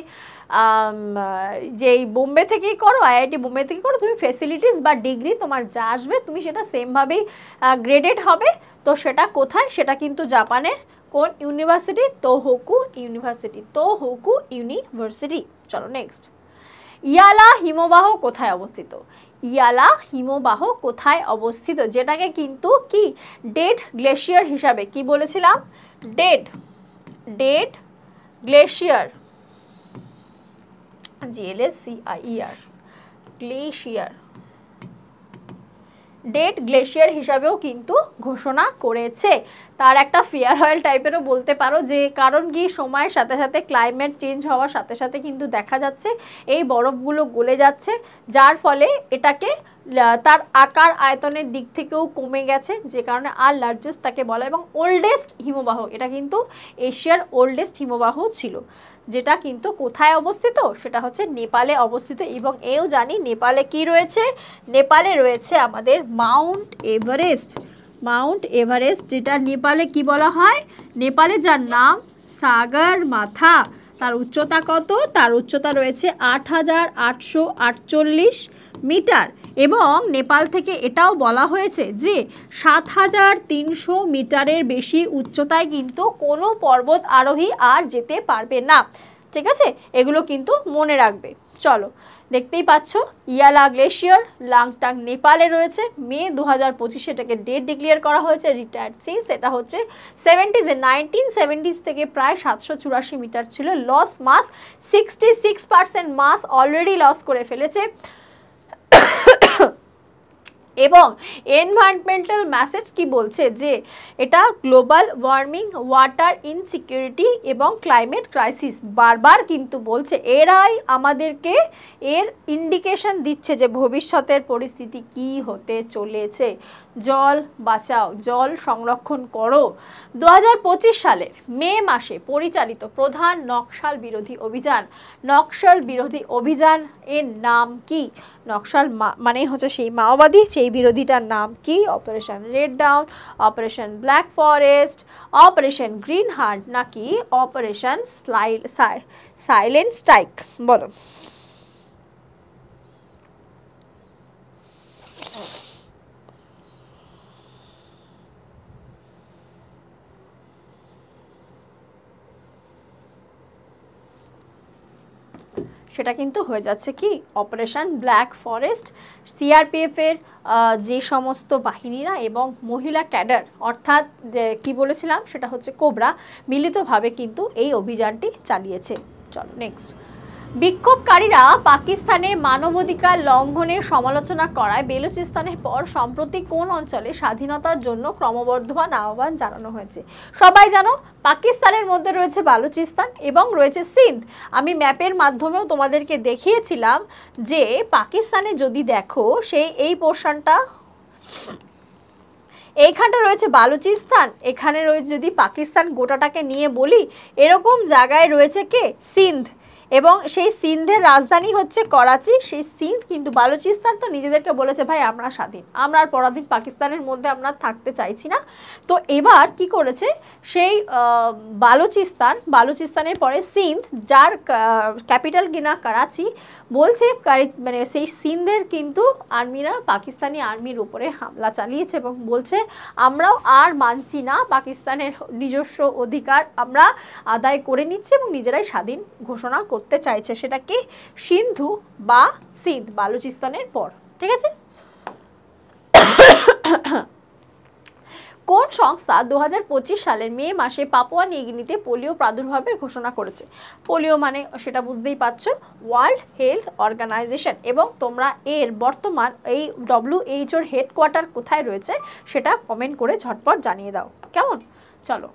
যেই বোম্বে থেকেই করো, IIT বোম্বে থেকে করো, তুমি ফেসিলিটিস বা ডিগ্রি তোমার যা আসবে তুমি সেটা সেমভাবেই গ্রেডেড হবে। তো সেটা কোথায়? সেটা কিন্তু জাপানের কোন ইউনিভার্সিটি? Tohoku university. চলো নেক্সট। ইয়ালা হিমবাহ কোথায় অবস্থিত? যেটাকে কিন্তু কি ডেড গ্লেশিয়ার হিসাবে কি বলেছিলাম? Dead glacier, GLACIER, glacier, dead glacier হিসাবেও কিন্তু ঘোষণা করেছে। তার একটা ফেয়ারওয়েল টাইপেরও বলতে পারো, যে কারণ কি সময়ের সাথে সাথে ক্লাইমেট চেঞ্জ হওয়ার সাথে সাথে কিন্তু দেখা যাচ্ছে এই বরফগুলো গলে যাচ্ছে, যার ফলে এটাকে তার আকার আয়তনের দিক থেকেও কমে গেছে, যে কারণে আর লার্জেস্ট তাকে বলা। এবং ওল্ডেস্ট হিমবাহ, এটা কিন্তু এশিয়ার ওল্ডেস্ট হিমবাহ ছিল, যেটা কিন্তু কোথায় অবস্থিত? সেটা হচ্ছে নেপালে অবস্থিত। এবং এও জানি নেপালে কি রয়েছে? নেপালে রয়েছে আমাদের মাউন্ট এভারেস্ট, যেটা নেপালে কি বলা হয়? নেপালে যার নাম সাগরমাথা। তার উচ্চতা কত? তার উচ্চতা রয়েছে 8848 মিটার। এবং নেপাল থেকে এটাও বলা হয়েছে যে 7300 মিটারের বেশি উচ্চতায় কিন্তু কোনো পর্বত আরোহী আর যেতে পারবে না। ঠিক আছে, এগুলো কিন্তু মনে রাখবে। চলো দেখতেই পাচ্ছ ইয়ালা গ্লেশিয়ার লাংটাং নেপালে রয়েছে, মে 2025 এটাকে ডেট ডিক্লেয়ার করা হয়েছে রিটায়ার্ড সিজ। এটা হচ্ছে 70s 1970s থেকে প্রায় 784 মিটার ছিল। লস মাস 66% মাস অলরেডি লস করে ফেলেছে। এবং এনভায়রনমেন্টাল মেসেজ কি বলছে যে এটা গ্লোবাল ওয়ার্মিং, ওয়াটার ইনসিকিউরিটি এবং ক্লাইমেট ক্রাইসিস বারবার কিন্তু বলছে, এরাই আমাদেরকে এর ইন্ডিকেশন দিচ্ছে যে ভবিষ্যতের পরিস্থিতি কি হতে চলেছে। জল বাঁচাও, জল সংরক্ষণ করো। 2025 সালের মে মাসে পরিচালিত প্রধান নকশাল বিরোধী অভিযান, নকশাল বিরোধী অভিযান এর নাম কি? নকশাল মানে হচ্ছে সেই মাওবাদী, সেই বিরোধীটার নাম কি? Operation red down, operation black forest, operation green hunt নাকি অপারেশন সাইলেন্ট স্ট্রাইক? বলো। সেটা কিন্তু হয়ে যাচ্ছে কি অপারেশন ব্ল্যাক ফরেস্ট। সিআরপিএফ এর যে সমস্ত বাহিনীরা এবং মহিলা ক্যাডার অর্থাৎ কি বলেছিলাম সেটা হচ্ছে কোবরা মিলিতভাবে কিন্তু এই অভিযানটি চালিয়েছে। চলো নেক্সট। বিক্ষোভকারীরা পাকিস্তানে মানবাধিকার লঙ্ঘনের সমালোচনা করায় বেলুচিস্তানের পর সম্প্রতি কোন অঞ্চলে স্বাধীনতার জন্য ক্রমবর্ধমান আহ্বান জানানো হয়েছে? সবাই জানো পাকিস্তানের মধ্যে রয়েছে বালুচিস্তান এবং রয়েছে সিন্ধ। আমি ম্যাপের মাধ্যমেও তোমাদেরকে দেখিয়েছিলাম যে পাকিস্তানে যদি দেখো সেই এই পোর্শনটা, এইখানটা রয়েছে বালুচিস্তান, এখানে রয়েছে যদি পাকিস্তান গোটাটাকে নিয়ে বলি এরকম জায়গায় রয়েছে কে? সিন্ধ। এবং সেই সিন্ধের রাজধানী হচ্ছে করাচি। সেই সিন্ধ কিন্তু বালুচিস্তান তো নিজেদেরকে বলেছে ভাই আমরা স্বাধীন, আমরা আর পরাধীন পাকিস্তানের মধ্যে আমরা থাকতে চাইছি না। তো এবার কি করেছে সেই বালুচিস্তানের পরে সিন্ধ, যার ক্যাপিটাল কিনা করাচি, বলছে মানে সেই সিন্ধের কিন্তু আর্মিরা পাকিস্তানি আর্মির উপরে হামলা চালিয়েছে এবং বলছে আমরাও আর মানছি না, পাকিস্তানের নিজস্ব অধিকার আমরা আদায় করে নিচ্ছি এবং নিজেরাই স্বাধীন ঘোষণা করতে চাইছে। সেটা কি? সিন্ধু বা সিন্ধ, বালুচিস্তানের পর। ঠিক আছে। কোন সংস্থা 2025 সালের মে মাসে পাপুয়া নিউগিনিতে পোলিও প্রাদুর্ভাবের ঘোষণা করেছে? পোলিও মানে সেটা বুঝতেই পারছো ওয়ার্ল্ড হেলথ অর্গানাইজেশন। এবং তোমরা এর বর্তমান এই WHO হেডকোয়ার্টার কোথায় রয়েছে সেটা কমেন্ট করে ঝটপট জানিয়ে দাও, কেমন? চলো।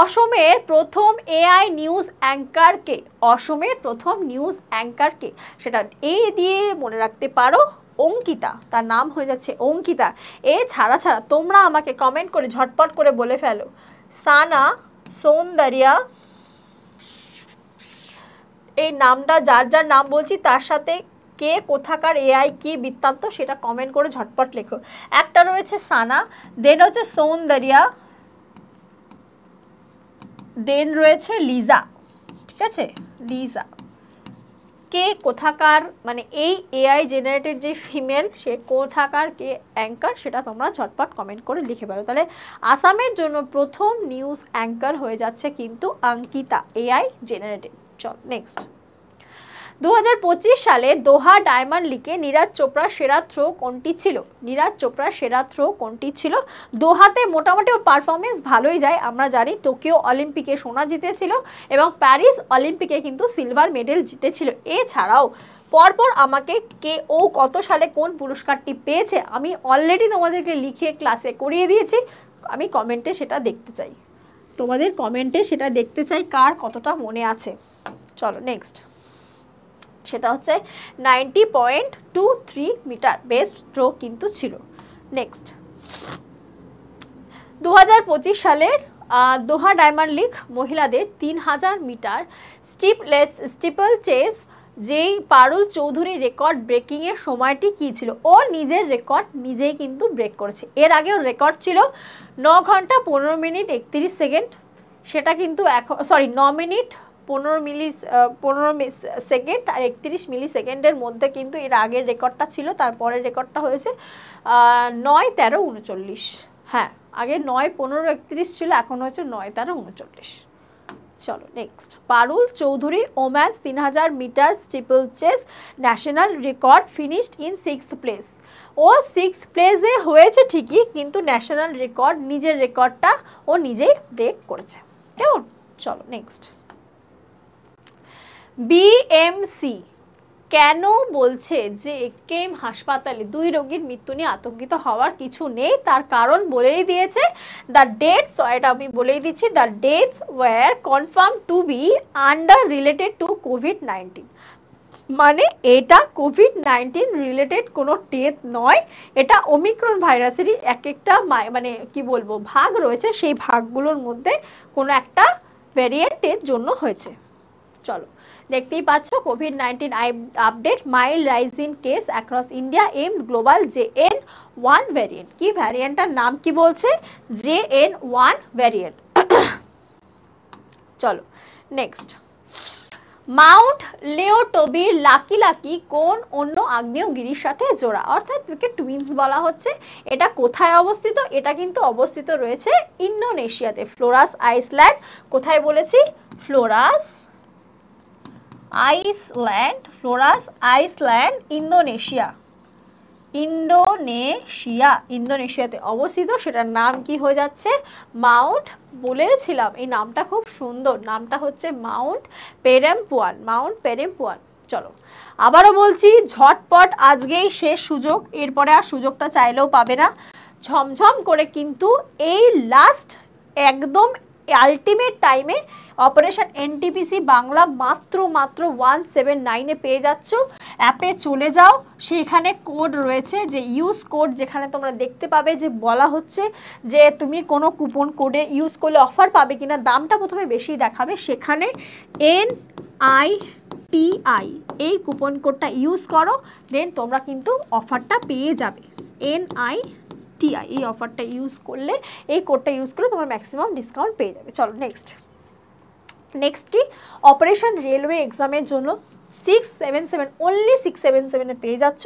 অসমের প্রথম এআই নিউজ অ্যাঙ্কারকে, অসমের প্রথম নিউজ অ্যাঙ্কারকে, সেটা এই দিয়ে মনে রাখতে পারো অঙ্কিতা, তার নাম হয়ে যাচ্ছে অঙ্কিতা। এ ছাড়া তোমরা আমাকে কমেন্ট করে ঝটপট করে বলে ফেলো সানা সৌন্দর্যা, এই নামটা যার যার নাম বলছি তার সাথে কে কোথাকার এআই কি বৃত্তান্ত সেটা কমেন্ট করে ঝটপট লেখো। একটা রয়েছে সানা, দেন হচ্ছে সৌন্দর্যা, দেন রয়েছে লিজা। ঠিক আছে, লিজা কে কোথাকার, মানে এই এআই জেনারেটেড যে ফিমেল সে কোথাকার কে অ্যাঙ্কার সেটা তোমরা ঝটপট কমেন্ট করে লিখে পারো। তাহলে আসামের জন্য প্রথম নিউজ অ্যাঙ্কার হয়ে যাচ্ছে কিন্তু অঙ্কিতা, এআই জেনারেটেড। চল নেক্সট। 2025 সালে দোহা ডায়মন্ড লিগে নীরাজ চোপড়ার সেরা থ্রো কোনটি ছিল? নীরাজ চোপড়ার সেরা থ্রো কোনটি ছিল? দোহাতে মোটামুটি ওর পারফরমেন্স ভালোই যায়, আমরা জানি টোকিও অলিম্পিকে সোনা জিতেছিল এবং প্যারিস অলিম্পিকে কিন্তু সিলভার মেডেল জিতেছিল। এছাড়াও পরপর আমাকে কে ও কত সালে কোন পুরস্কারটি পেয়েছে আমি অলরেডি তোমাদেরকে লিখে ক্লাসে করিয়ে দিয়েছি, আমি কমেন্টে সেটা দেখতে চাই, তোমাদের কমেন্টে সেটা দেখতে চাই কার কতটা মনে আছে। চলো নেক্সট। সেটা হচ্ছে 90.23 মিটার বেস্ট থ্রো কিন্তু ছিল। নেক্সট। 2025 সালের দোহা ডায়মন্ড লিগ মহিলাদের 3000 মিটার স্টিপল চেস যেই পারুল চৌধুরী রেকর্ড ব্রেকিংয়ের সময়টি কী ছিল? ও নিজের রেকর্ড নিজেই কিন্তু ব্রেক করেছে। এর আগেও রেকর্ড ছিল 9 ঘন্টা 15 মিনিট 31 সেকেন্ড, সেটা কিন্তু এখন 9 মিনিট 15 সেকেন্ড আর 31 মিলি সেকেন্ডের মধ্যে কিন্তু এর আগের রেকর্ডটা ছিল, তারপরের রেকর্ডটা হয়েছে 9, 13, 39। হ্যাঁ, আগে 9, 15, 31 ছিল, এখন হয়েছে 9, 13, 39। চলো next, Parul Chaudhary women's 3000 metre steeplechase national record finished in 6th place. ও 6th প্লেসে হয়েছে ঠিকই, কিন্তু ন্যাশনাল রেকর্ড, নিজের রেকর্ডটা ও নিজেই ব্রেক করেছে। কেমন? চলো নেক্সট, বিএমসি কেন বলছে যে কেম হাসপাতালে 2 রোগীর মৃত্যু নিয়ে আতঙ্কিত হওয়ার কিছু নেই? তার কারণ বলেই দিয়েছে, দ্য ডেটস, এটা আমি বলেই দিচ্ছি, the dates were confirm to be under related to কোভিড-19। মানে এটা কোভিড-19 রিলেটেড কোনো ডেথ নয়, এটা ওমিক্রন ভাইরাসেরই একটা মানে কি বলবো ভাগ রয়েছে, সেই ভাগগুলোর মধ্যে কোনো একটা ভ্যারিয়েন্টের জন্য হয়েছে। চলো দেখতেই পাচ্ছ, কোভিড-19 update, mild rise in case across India, amid global JN.1 variant. কি ভ্যারিয়েন্টটার নাম কি বলছে? JN.1 variant. চলো নেক্সট, মাউন্ট লেওটোবির লাকি লাকি কোন অন্য আগ্নেয়গিরির সাথে জোড়া? অর্থাৎ একে টুইন্স বলা হচ্ছে। এটা কোথায় অবস্থিত? এটা কিন্তু অবস্থিত রয়েছে ইন্দোনেশিয়াতে, ফ্লোরাস আইসল্যান্ড। কোথায় বলেছি? Flores island, Flores island, Indonesia, ইন্দোনেশিয়াতে অবস্থিত। সেটার নাম কি হয়ে যাচ্ছে? মাউন্ট, বলেছিলাম এই নামটা খুব সুন্দর, নামটা হচ্ছে মাউন্ট পেরেম্পুয়ান, মাউন্ট পেরেম্পুয়ান। চলো আবারও বলছি, ঝটপট আজকেই শেষ সুযোগ, এরপরে আর সুযোগটা চাইলেও পাবে না। ঝমঝম করে কিন্তু এই লাস্ট একদম আলটিমেট টাইমে অপারেশন এনটিপিসি বাংলা মাত্র 179-এ পেয়ে যাচ্ছ। অ্যাপে চলে যাও, সেখানে কোড রয়েছে, যে ইউজ কোড, যেখানে তোমরা দেখতে পাবে যে বলা হচ্ছে যে তুমি কোনো কুপন কোডে ইউজ করলে অফার পাবে কিনা, দামটা প্রথমে বেশি দেখাবে, সেখানে NITI এই কুপন কোডটা ইউজ করো, দেন তোমরা কিন্তু অফারটা পেয়ে যাবে। NITI এই অফারটা ইউজ করলে, এই কোডটা ইউজ করলে তোমরা ম্যাক্সিমাম ডিসকাউন্ট পেয়ে যাবে। চলো নেক্সট কি, অপারেশন রেলওয়ে এক্সামের জন্য 677, অনলি 677-এ পেয়ে যাচ্ছ।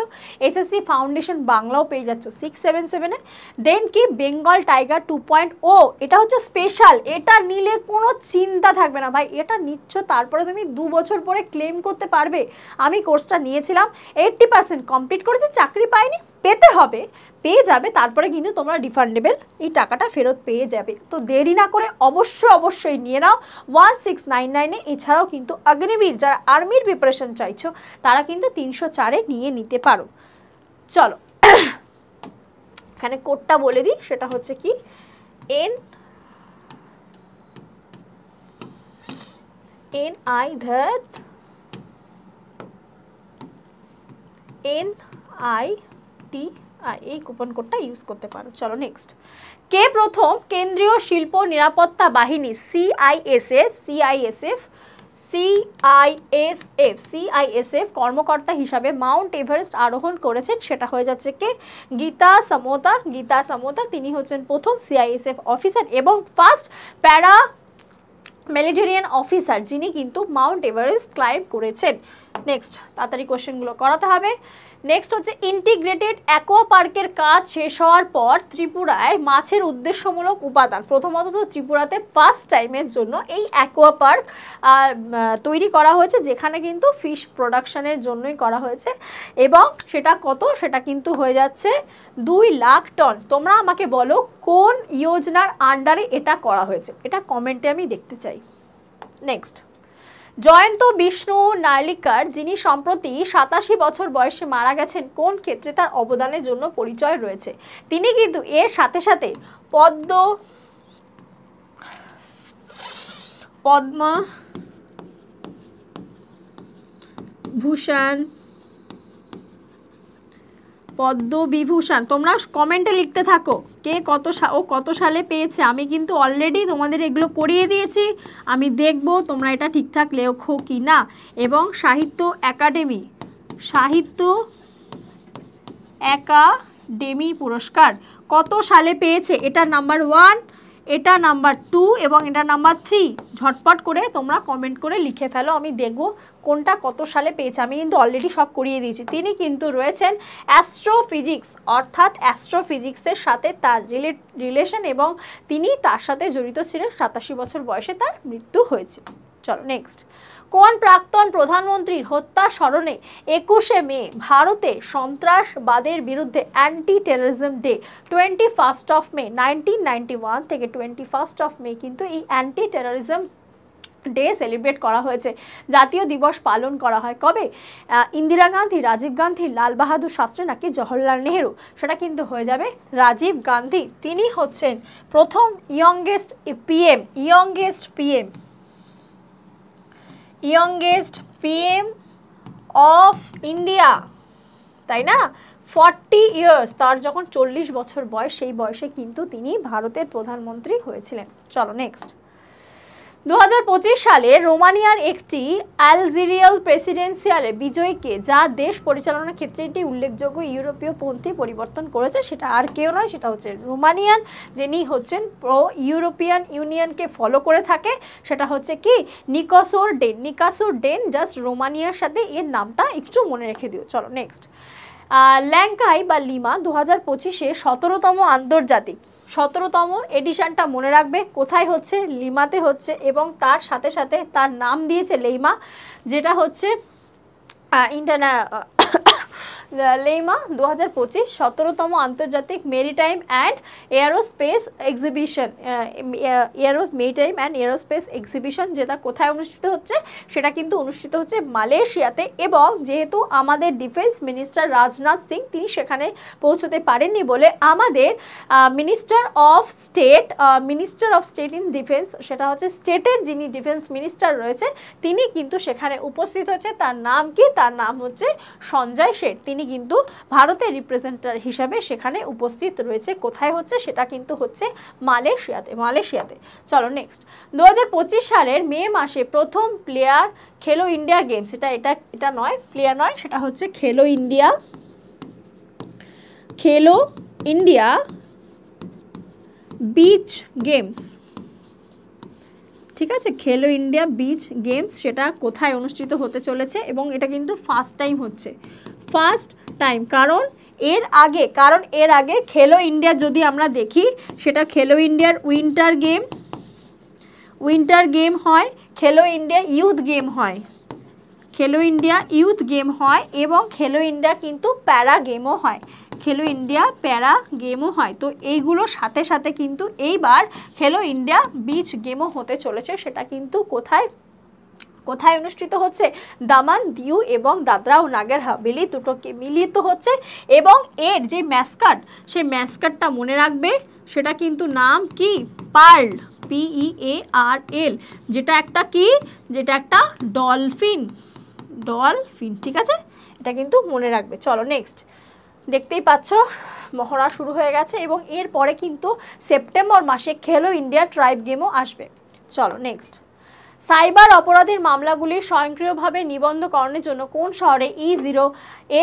এসএসসি ফাউন্ডেশন বাংলাও পেয়ে যাচ্ছ 677-এ। দেন কি, বেঙ্গল টাইগার 2.0, এটা হচ্ছে স্পেশাল, এটা নিলে কোনো চিন্তা থাকবে না ভাই, এটা নিচ্ছ তারপরে তুমি 2 বছর পরে ক্লেম করতে পারবে। আমি কোর্সটা নিয়েছিলাম, 80% কমপ্লিট করেছি, চাকরি পাইনি, পেতে হবে, পেয়ে যাবে, তারপরে কিন্তু তোমরা রিফান্ডেবল এই টাকাটা ফেরত পেয়ে যাবে। তো দেরি না করে অবশ্যই নিয়ে নাও 1699-এ। এছাড়াও কিন্তু অগ্নিবীর, যারা আর্মির প্রিপারেশন চাইছো, তারা কিন্তু 304-এ নিয়ে নিতে পারো। চলো এখানে কোডটা বলে দিই, সেটা হচ্ছে কি NITI, এই কুপন কোডটা ইউজ করতে পারো। চলো নেক্সট, কে প্রথম কেন্দ্রীয় শিল্প নিরাপত্তা বাহিনী CISF কর্মকর্তা হিসাবে মাউন্ট এভারেস্ট আরোহণ করেছেন? সেটা হয়ে যাচ্ছে কে? গীতা সামোতা। তিনি হচ্ছেন প্রথম CISF অফিসার এবং ফার্স্ট প্যারা মিলিটারিয়ান অফিসার, যিনি কিন্তু মাউন্ট এভারেস্ট ক্লাইম্ব করেছেন। নেক্সট তাড়াতাড়ি কোশ্চেনগুলো করাতে হবে। নেক্সট হচ্ছে, ইন্টিগ্রেটেড অ্যাকোয়া পার্কের কাজ শেষ হওয়ার পর ত্রিপুরায় মাছের উদ্দেশ্যমূলক উপাদান, প্রথমত তো ত্রিপুরাতে ফার্স্ট টাইমের জন্য এই অ্যাকোয়া পার্ক তৈরি করা হয়েছে, যেখানে কিন্তু ফিশ প্রোডাকশনের জন্যই করা হয়েছে, এবং সেটা কত? সেটা কিন্তু হয়ে যাচ্ছে 2 লাখ টন। তোমরা আমাকে বলো কোন যোজনার আন্ডারে এটা করা হয়েছে, এটা কমেন্টে আমি দেখতে চাই। নেক্সট, জয়ন্ত বিষ্ণু নার্লিকার, যিনি সম্প্রতি 87 বছর বয়সে মারা গেছেন, কোন ক্ষেত্রে তার অবদানের জন্য পরিচয় রয়েছে? তিনি কিন্তু এর সাথে সাথে পদ্মবিভূষণ, তোমরা কমেন্টে লিখতে থাকো কে কত সালে পেয়েছে। আমি কিন্তু অলরেডি তোমাদের এগুলো করিয়ে দিয়েছি, আমি দেখব তোমরা এটা ঠিকঠাক লেখো কি না। এবং সাহিত্য একাডেমি পুরস্কার কত সালে পেয়েছে? এটা নাম্বার 1, এটা নাম্বার 2 এবং এটা নাম্বার 3। ঝটপট করে তোমরা কমেন্ট করে লিখে ফেলো, আমি দেখব কোনটা কত সালে পেয়েছে। আমি কিন্তু অলরেডি সব করিয়ে দিয়েছি। তিনি কিন্তু রয়েছেন অ্যাস্ট্রোফিজিক্স, অর্থাৎ অ্যাস্ট্রোফিজিক্সের সাথে তার রিলেশন এবং তিনি তার সাথে জড়িত ছিলেন। 87 বছর বয়সে তার মৃত্যু হয়েছে। চলো নেক্সট। কোন প্রাক্তন প্রধানমন্ত্রীর হত্যার স্মরণে 21শে মে ভারতে সন্ত্রাসবাদের বিরুদ্ধে অ্যান্টি টেররিজম ডে 21 মে 1991 থেকে 21 মে কিন্তু এই অ্যান্টি টেররিজম ডে সেলিব্রেট করা হয়েছে। জাতীয় দিবস পালন করা হয় কবে? ইন্দিরা গান্ধী, রাজীব গান্ধী, লাল বাহাদুর শাস্ত্রী নাকি জওহরলাল নেহেরু? সেটা কিন্তু হয়ে যাবে রাজীব গান্ধী। তিনি হচ্ছেন প্রথম ইয়ংগেস্ট পিএম অফ ইন্ডিয়া, তাই না? 40 ইয়ার্স, তার যখন 40 বছর বয়স, সেই বয়সে কিন্তু তিনি ভারতের প্রধানমন্ত্রী হয়েছিলেন। চলো নেক্সট। 2025 সালে রোমানিয়ার একটি আলজেরিয়াল প্রেসিডেন্সিয়ালে বিজয়ীকে, যা দেশ পরিচালনার ক্ষেত্রে একটি উল্লেখযোগ্য ইউরোপীয় পন্থী পরিবর্তন করেছে, সেটা আর কেউ নয়, সেটা হচ্ছে রোমানিয়ান, যিনি হচ্ছেন প্রো ইউরোপিয়ান ইউনিয়নকে ফলো করে থাকে। সেটা হচ্ছে কি নিকাসোর ডেন। জাস্ট রোমানিয়ার সাথে এর নামটা একটু মনে রেখে দিও। চলো নেক্সট। ল্যাংকাই বা লিমা 2025-এ 17তম আন্তর্জাতিক 17তম এডিশনটা মনে রাখবে কোথায় হচ্ছে, লিমাতে হচ্ছে, এবং তার সাথে সাথে তার নাম দিয়েছে লেইমা, যেটা হচ্ছে লেইমা 2025 17তম আন্তর্জাতিক মেরিটাইম অ্যান্ড এয়ারোস্পেস এক্সিবিশন, যেটা কোথায় অনুষ্ঠিত হচ্ছে? সেটা কিন্তু অনুষ্ঠিত হচ্ছে মালয়েশিয়াতে। এবং যেহেতু আমাদের ডিফেন্স মিনিস্টার রাজনাথ সিং তিনি সেখানে পৌঁছতে পারেননি বলে আমাদের minister of state in defence, সেটা হচ্ছে স্টেটের যিনি ডিফেন্স মিনিস্টার রয়েছে, তিনি কিন্তু সেখানে উপস্থিত হয়েছে। তার নাম কি? তার নাম হচ্ছে সঞ্জয় শেঠ। তিনি কিন্তু ভারতের রিপ্রেজেন্টেটিভ হিসাবে সেখানে উপস্থিত রয়েছে। কোথায় হচ্ছে? সেটা কিন্তু হচ্ছে মালয়েশিয়াতে। চলো নেক্সট। 2025 সালের মে মাসে প্রথম প্লেয়ার খেলো ইন্ডিয়া গেমস, এটা নয়, প্লেয়ার নয়, সেটা হচ্ছে খেলো ইন্ডিয়া বিচ গেমস, ঠিক আছে? খেলো ইন্ডিয়া বিচ গেমস সেটা কোথায় অনুষ্ঠিত হতে চলেছে? এবং এটা কিন্তু ফার্স্ট টাইম, কারণ এর আগে খেলো ইন্ডিয়া যদি আমরা দেখি, সেটা খেলো ইন্ডিয়ার উইন্টার গেম হয়, খেলো ইন্ডিয়া ইউথ গেম হয়, এবং খেলো ইন্ডিয়া কিন্তু প্যারা গেমও হয়। তো এইগুলোর সাথে সাথে কিন্তু এইবার খেলো ইন্ডিয়া বিচ গেমও হতে চলেছে। সেটা কিন্তু কোথায় অনুষ্ঠিত হচ্ছে? দামান, দিউ এবং দাদরা ও নাগর হাভেলি দুটোকে মিলিত হচ্ছে। এবং এর যে ম্যাসকট, সেই ম্যাসকটটা মনে রাখবে, সেটা কিন্তু নাম কি? পার্ল, PEARL, যেটা একটা ডলফিন, ঠিক আছে? এটা কিন্তু মনে রাখবে। চলো নেক্সট। দেখতেই পাচ্ছ মহড়া শুরু হয়ে গেছে এবং এরপরে কিন্তু সেপ্টেম্বর মাসে খেলো ইন্ডিয়া ট্রাইব গেমও আসবে। চলো নেক্সট। সাইবার অপরাধের মামলাগুলি স্বয়ংক্রিয়ভাবে নিবন্ধকরণের জন্য কোন শহরে E0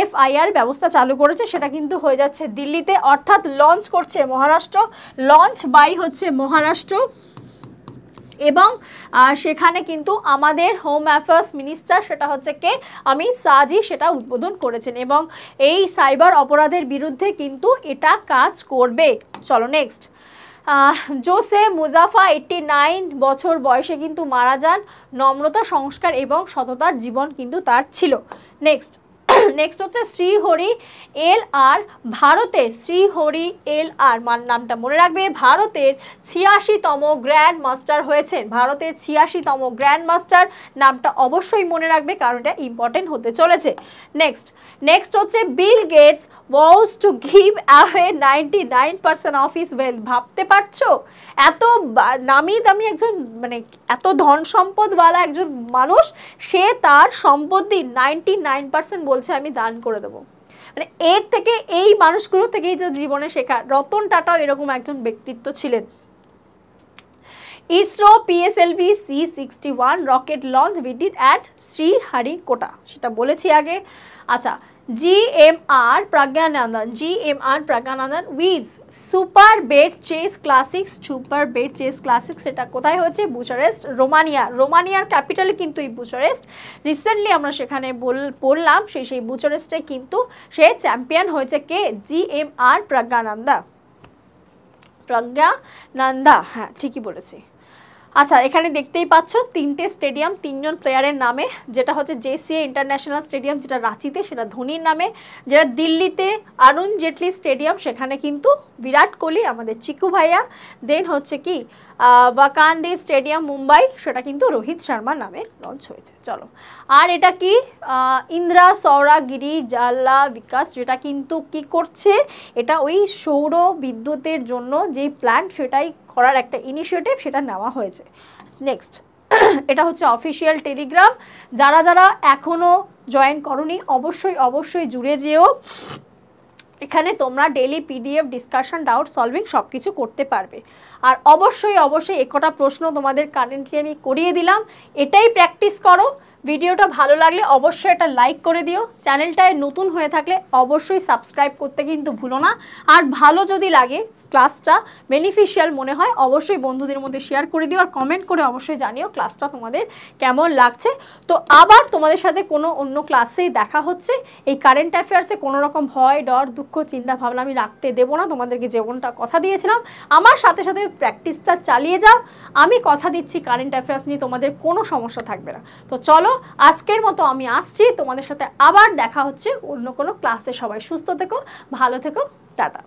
FIR ব্যবস্থা চালু করেছে? সেটা কিন্তু হয়ে যাচ্ছে দিল্লিতে, অর্থাৎ লঞ্চ করছে মহারাষ্ট্র, লঞ্চ বাই হচ্ছে মহারাষ্ট্র। এবং সেখানে কিন্তু আমাদের হোম অ্যাফেয়ার্স মিনিস্টার, সেটা হচ্ছে কে? অমিত শাহজি সেটা উদ্বোধন করেছেন এবং এই সাইবার অপরাধের বিরুদ্ধে কিন্তু এটা কাজ করবে। চলো নেক্সট। জোসে মুজাফা 89 বছর বয়সে কিন্তু মারা যান। নম্রতা, সংস্কার এবং সততার জীবন কিন্তু তার ছিল। নেক্সট হচ্ছে শ্রীহরি LR, ভারতের শ্রীহরি LR নামটা মনে রাখবে। ভারতের 86তম গ্র্যান্ড মাস্টার হয়েছেন, নামটা অবশ্যই মনে রাখবে, কারণ এটা ইম্পর্টেন্ট হতে চলেছে। নেক্সট হচ্ছে Bill Gates vows to give away 99% of his wealth। ভাবতে পারছো এত নামি দামি একজন, মানে এত ধন সম্পদওয়ালা একজন মানুষ, সে তার সম্পত্তি 99% বলছে আমি দান করে দেবো। মানে এর থেকে, এই মানুষগুলো থেকেই যে জীবনে শেখা। রতন টাটাও এরকম একজন ব্যক্তিত্ব ছিলেন। ISRO PSLV C61 rocket launch ভিডিড অ্যাট শ্রীহারিকোটা, সেটা বলেছি আগে। আচ্ছা, GMR Pragyanandan, GMR Pragyanandan with Superbet chess classics, Superbet chess classics এটা কোথায় হচ্ছে? বুচারেস্ট, রোমানিয়া। রোমানিয়ার ক্যাপিটালে কিন্তু এই বুচারেস্ট। রিসেন্টলি আমরা সেখানে পড়লাম সেই বুচারেস্টে কিন্তু সে চ্যাম্পিয়ন হয়েছে কে? GMR Pragyanandan, প্রজ্ঞানন্দা, হ্যাঁ ঠিকই বলেছি। আচ্ছা, এখানে দেখতেই পাচ্ছ তিনটে স্টেডিয়াম তিনজন প্লেয়ারের নামে, যেটা হচ্ছে JCA ইন্টারন্যাশনাল স্টেডিয়াম যেটা রাঁচিতে, সেটা ধোনির নামে। যেটা দিল্লিতে অরুণ জেটলি স্টেডিয়াম, সেখানে কিন্তু বিরাট কোহলি আমাদের চিকু ভাইয়া। দেন হচ্ছে কি ওয়াকান্ডে স্টেডিয়াম মুম্বাই, সেটা কিন্তু রোহিত শর্মার নামে লঞ্চ হয়েছে। চলো, আর এটা কি ইন্দিরা সৌরগিরি জলা বিকাশ, যেটা কিন্তু কি করছে? এটা ওই সৌর বিদ্যুতের জন্য যে প্ল্যান্ট সেটাই করার একটা ইনিশিয়েটিভ, সেটা নেওয়া হয়েছে। নেক্সট, এটা হচ্ছে অফিসিয়াল টেলিগ্রাম। যারা যারা এখনও জয়েন করনি অবশ্যই জুড়ে যেও। এখানে তোমরা daily PDF discussion, doubt solving সব কিছু করতে পারবে। আর অবশ্যই একটা প্রশ্ন তোমাদের কারেন্টলি আমি করিয়ে দিলাম, এটাই প্র্যাকটিস করো। ভিডিওটা ভালো লাগলে অবশ্যই এটা লাইক করে দিও। চ্যানেলটায় নতুন হয়ে থাকলে অবশ্যই সাবস্ক্রাইব করতে কিন্তু ভুলো না। আর ভালো যদি লাগে, ক্লাসটা বেনিফিশিয়াল মনে হয়, অবশ্যই বন্ধুদের মধ্যে শেয়ার করে দিও। আর কমেন্ট করে অবশ্যই জানিও ক্লাসটা তোমাদের কেমন লাগছে। তো আবার তোমাদের সাথে কোনো অন্য ক্লাসেই দেখা হচ্ছে। এই কারেন্ট অ্যাফেয়ার্সে কোনো রকম ভয়, ডর, দুঃখ, চিন্তা ভাবনা আমি রাখতে দেবো না। তোমাদেরকে যেমনটা কথা দিয়েছিলাম, আমার সাথে সাথে প্র্যাকটিসটা চালিয়ে যাও। আমি কথা দিচ্ছি কারেন্ট অ্যাফেয়ার্স নিয়ে তোমাদের কোনো সমস্যা থাকবে না। তো চলো, আজকের মতো আমি আসছি, তোমাদের সাথে আবার দেখা হচ্ছে অন্য কোনো ক্লাসে। সবাই সুস্থ থেকো, ভালো থেকো, টাটা।